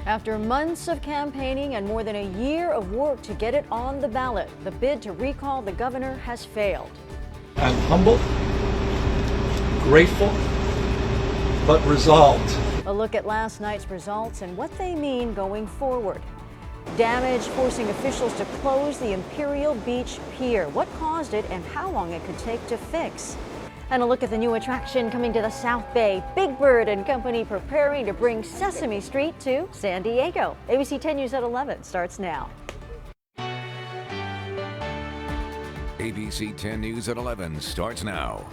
After months of campaigning and more than a year of work to get it on the ballot, the bid to recall the governor has failed. I'm humbled, grateful, but resolved. A look at last night's results and what they mean going forward. Damage forcing officials to close the Imperial Pier. What caused it and how long it could take to fix. And a look at the new attraction coming to the South Bay. Big Bird and company preparing to bring Sesame Street to San Diego. ABC 10 News at 11 starts now. ABC 10 News at 11 starts now.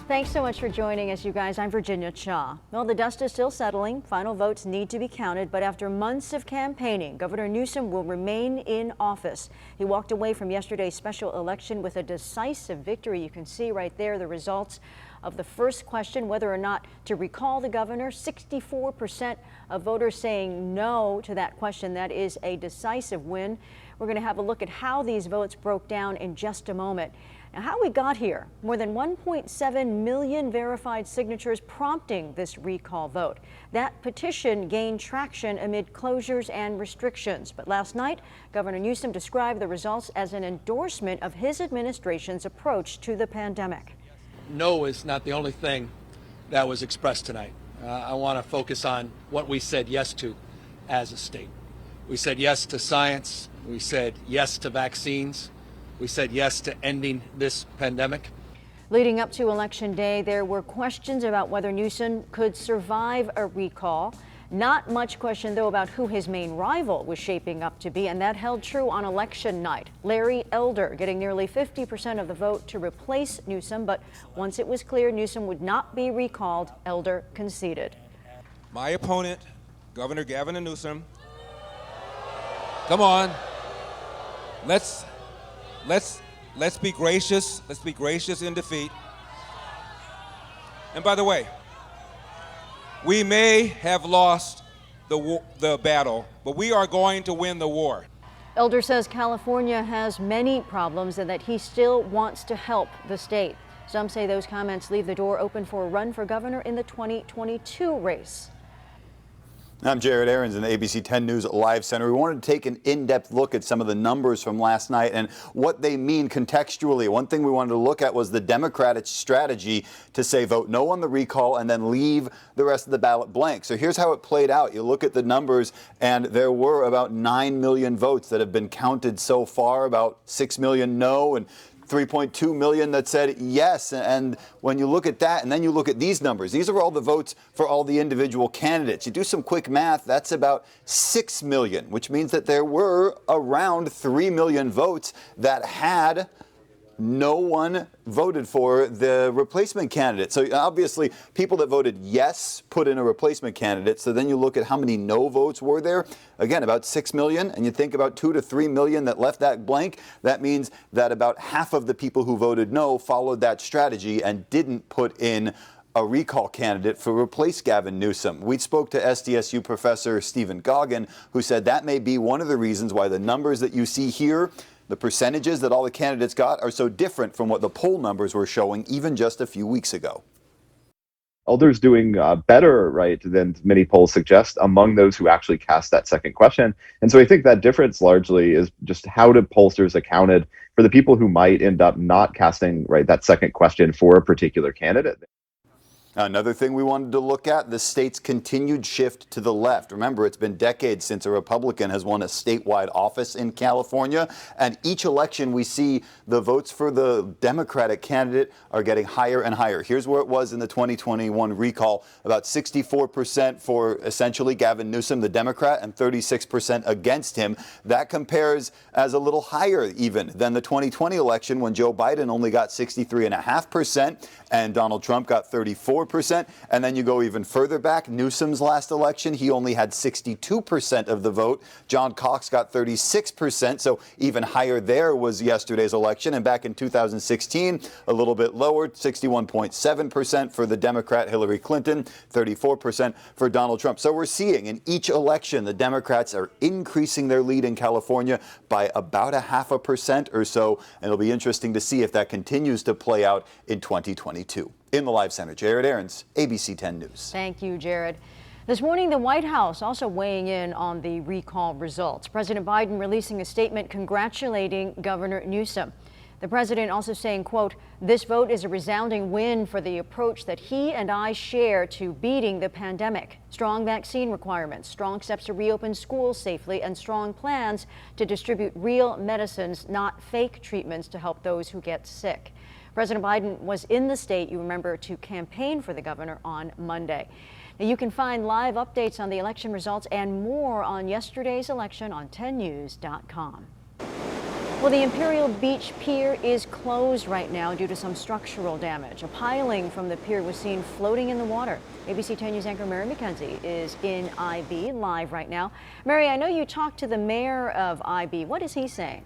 Thanks so much for joining us, you guys. I'm Virginia Cha. Well, the dust is still settling. Final votes need to be counted, but after months of campaigning, Governor Newsom will remain in office. He walked away from yesterday's special election with a decisive victory. You can see right there the results of the first question, whether or not to recall the governor. 64% of voters saying no to that question. That is a decisive win. We're going to have a look at how these votes broke down in just a moment. Now, how we got here, more than 1.7 million verified signatures prompting this recall vote. That petition gained traction amid closures and restrictions. But last night, Governor Newsom described the results as an endorsement of his administration's approach to the pandemic. No is not the only thing that was expressed tonight. I want to focus on what we said yes to as a state. We said yes to science. We said yes to vaccines. We said yes to ending this pandemic. Leading up to Election Day, there were questions about whether Newsom could survive a recall. Not much question, though, about who his main rival was shaping up to be, and that held true on election night. Larry Elder getting nearly 50% of the vote to replace Newsom, but once it was clear Newsom would not be recalled, Elder conceded. My opponent, Governor Gavin Newsom, come on, let's be gracious. Let's be gracious in defeat. And by the way, we may have lost the battle, but we are going to win the war. Elder says California has many problems and that he still wants to help the state. Some say those comments leave the door open for a run for governor in the 2022 race. I'm Jared Aarons in the ABC 10 News Live Center. We wanted to take an in-depth look at some of the numbers from last night and what they mean contextually. One thing we wanted to look at was the Democratic strategy to say vote no on the recall and then leave the rest of the ballot blank. So here's how it played out. You look at the numbers and there were about 9 million votes that have been counted so far, about 6 million no and 3.2 million that said yes. And when you look at that and then you look at these numbers, these are all the votes for all the individual candidates. You do some quick math, that's about 6 million, which means that there were around 3 million votes that had no one voted for the replacement candidate. So obviously people that voted yes put in a replacement candidate. So then you look at how many no votes were there. Again, about 6 million. And you think about 2 to 3 million that left that blank. That means that about half of the people who voted no followed that strategy and didn't put in a recall candidate to replace Gavin Newsom. We spoke to SDSU professor Stephen Gavin, who said that may be one of the reasons why the numbers that you see here, the percentages that all the candidates got, are so different from what the poll numbers were showing even just a few weeks ago. Elder's doing better, right, than many polls suggest among those who actually cast that second question. And so I think that difference largely is just how did pollsters accounted for the people who might end up not casting, right, that second question for a particular candidate. Another thing we wanted to look at, the state's continued shift to the left. Remember, it's been decades since a Republican has won a statewide office in California, and each election we see the votes for the Democratic candidate are getting higher and higher. Here's where it was in the 2021 recall, about 64% for essentially Gavin Newsom, the Democrat, and 36% against him. That compares as a little higher even than the 2020 election when Joe Biden only got 63.5% and Donald Trump got 34%. And then you go even further back, Newsom's last election, he only had 62% of the vote. John Cox got 36%, so even higher there was yesterday's election. And back in 2016, a little bit lower, 61.7% for the Democrat Hillary Clinton, 34% for Donald Trump. So we're seeing in each election, the Democrats are increasing their lead in California by about 0.5% or so. And it'll be interesting to see if that continues to play out in 2022. In the Live Center, Jared Aarons, ABC 10 News. Thank you, Jared. This morning, the White House also weighing in on the recall results. President Biden releasing a statement congratulating Governor Newsom. The president also saying, quote, "This vote is a resounding win for the approach that he and I share to beating the pandemic. Strong vaccine requirements, strong steps to reopen schools safely, and strong plans to distribute real medicines, not fake treatments to help those who get sick." President Biden was in the state, you remember, to campaign for the governor on Monday. Now, you can find live updates on the election results and more on yesterday's election on 10news.com. Well, the Imperial Beach Pier is closed right now due to some structural damage. A piling from the pier was seen floating in the water. ABC 10 News anchor Mary McKenzie is in IB live right now. Mary, I know you talked to the mayor of IB. What is he saying?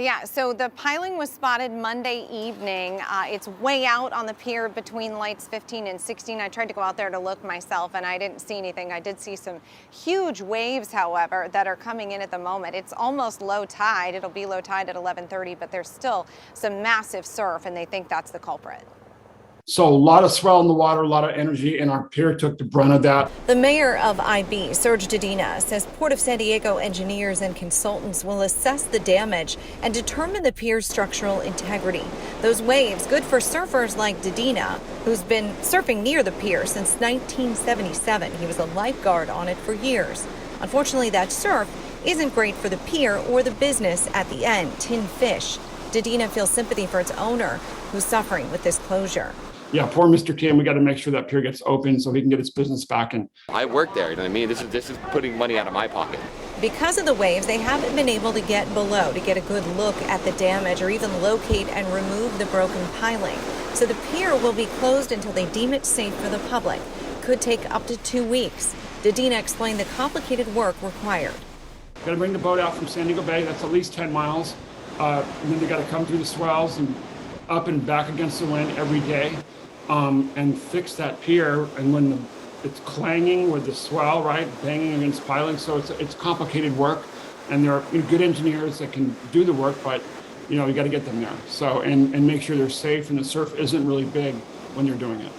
Yeah, so the piling was spotted Monday evening. It's way out on the pier between lights 15 and 16. I tried to go out there to look myself and I didn't see anything. I did see some huge waves, however, that are coming in at the moment. It's almost low tide. It'll be low tide at 11:30, but there's still some massive surf and they think that's the culprit. So a lot of swell in the water, a lot of energy, and our pier took the brunt of that. The mayor of IB, Serge Dedina, says Port of San Diego engineers and consultants will assess the damage and determine the pier's structural integrity. Those waves, good for surfers like Dedina, who's been surfing near the pier since 1977. He was a lifeguard on it for years. Unfortunately, that surf isn't great for the pier or the business at the end, Tin Fish. Dedina feels sympathy for its owner, who's suffering with this closure. Yeah, poor Mr. Kim. We got to make sure that pier gets open so he can get his business back. And I work there. You know what I mean? This is putting money out of my pocket. Because of the waves, they haven't been able to get below to get a good look at the damage or even locate and remove the broken piling. So the pier will be closed until they deem it safe for the public. Could take up to 2 weeks. Dedina explained the complicated work required. got to bring the boat out from San Diego Bay. That's at least 10 miles. And then they got to come through the swells and up and back against the wind every day. And fix that pier, and when it's clanging with the swell, right, banging against piling, so it's complicated work, and there are good engineers that can do the work, but you got to get them there. So and make sure they're safe and the surf isn't really big when you're doing it.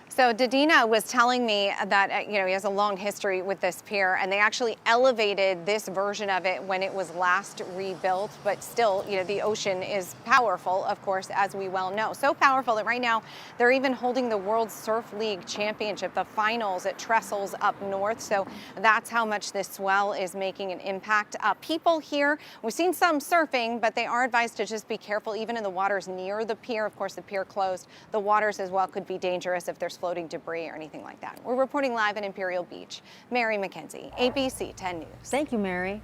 So Dedina was telling me that, he has a long history with this pier, and they actually elevated this version of it when it was last rebuilt. But still, the ocean is powerful, of course, as we well know. So powerful that right now they're even holding the World Surf League Championship, the finals at Trestles up north. So that's how much this swell is making an impact. People here, we've seen some surfing, but they are advised to just be careful, even in the waters near the pier. Of course, the pier closed. The waters as well could be dangerous if there's floating debris or anything like that. We're reporting live in Imperial Beach. Mary McKenzie, ABC 10 News. Thank you, Mary.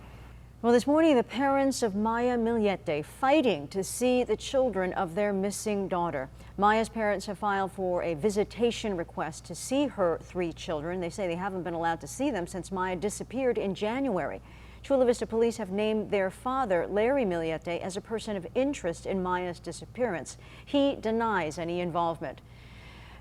Well, this morning, the parents of Maya Millette fighting to see the children of their missing daughter. Maya's parents have filed for a visitation request to see her 3 children. They say they haven't been allowed to see them since Maya disappeared in January. Chula Vista police have named their father, Larry Millette, as a person of interest in Maya's disappearance. He denies any involvement.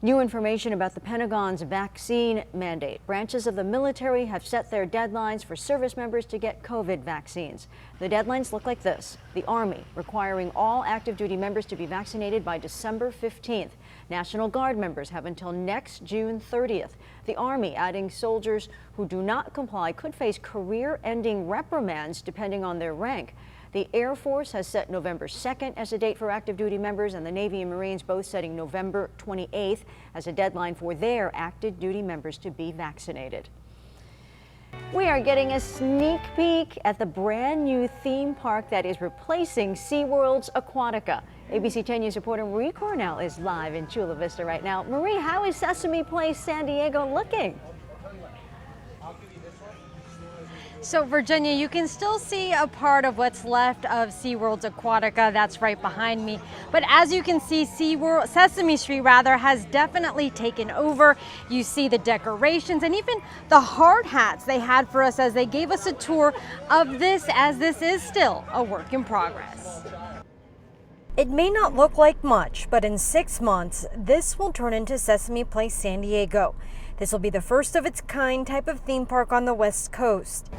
New information about the Pentagon's vaccine mandate. Branches of the military have set their deadlines for service members to get COVID vaccines. The deadlines look like this. The Army requiring all active duty members to be vaccinated by December 15th. National Guard members have until next June 30th. The Army adding soldiers who do not comply could face career-ending reprimands depending on their rank. The Air Force has set November 2nd as a date for active duty members, and the Navy and Marines both setting November 28th as a deadline for their active duty members to be vaccinated. We are getting a sneak peek at the brand new theme park that is replacing SeaWorld's Aquatica. ABC 10 News reporter Marie Cornell is live in Chula Vista right now. Marie, how is Sesame Place San Diego looking? So Virginia, you can still see a part of what's left of SeaWorld's Aquatica. That's right behind me. But as you can see, Sesame Street has definitely taken over. You see the decorations and even the hard hats they had for us as they gave us a tour of this, as this is still a work in progress. It may not look like much, but in 6 months, this will turn into Sesame Place San Diego. This will be the first of its kind type of theme park on the West Coast.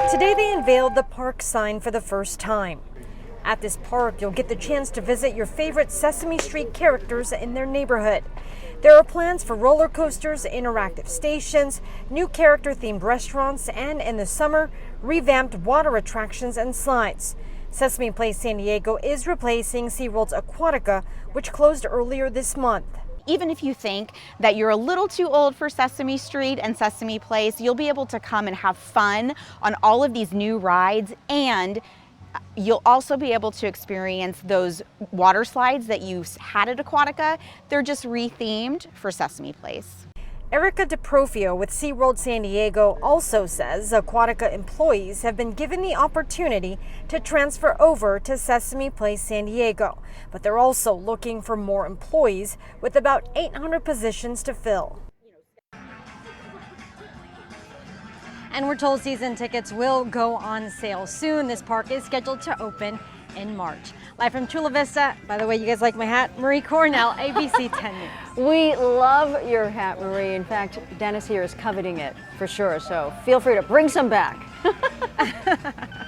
Today they unveiled the park sign for the first time. At this park, you'll get the chance to visit your favorite Sesame Street characters in their neighborhood. There are plans for roller coasters, interactive stations, new character-themed restaurants, and in the summer, revamped water attractions and slides. Sesame Place San Diego is replacing SeaWorld's Aquatica, which closed earlier this month. Even if you think that you're a little too old for Sesame Street and Sesame Place, you'll be able to come and have fun on all of these new rides, and you'll also be able to experience those water slides that you had at Aquatica. They're just rethemed for Sesame Place. Erica DeProfio with SeaWorld San Diego also says Aquatica employees have been given the opportunity to transfer over to Sesame Place San Diego, but they're also looking for more employees with about 800 positions to fill. And we're told season tickets will go on sale soon. This park is scheduled to open in March. Live from Chula Vista, by the way, you guys like my hat? Marie Cornell, ABC 10 News. We love your hat, Marie. In fact, Dennis here is coveting it for sure, so feel free to bring some back.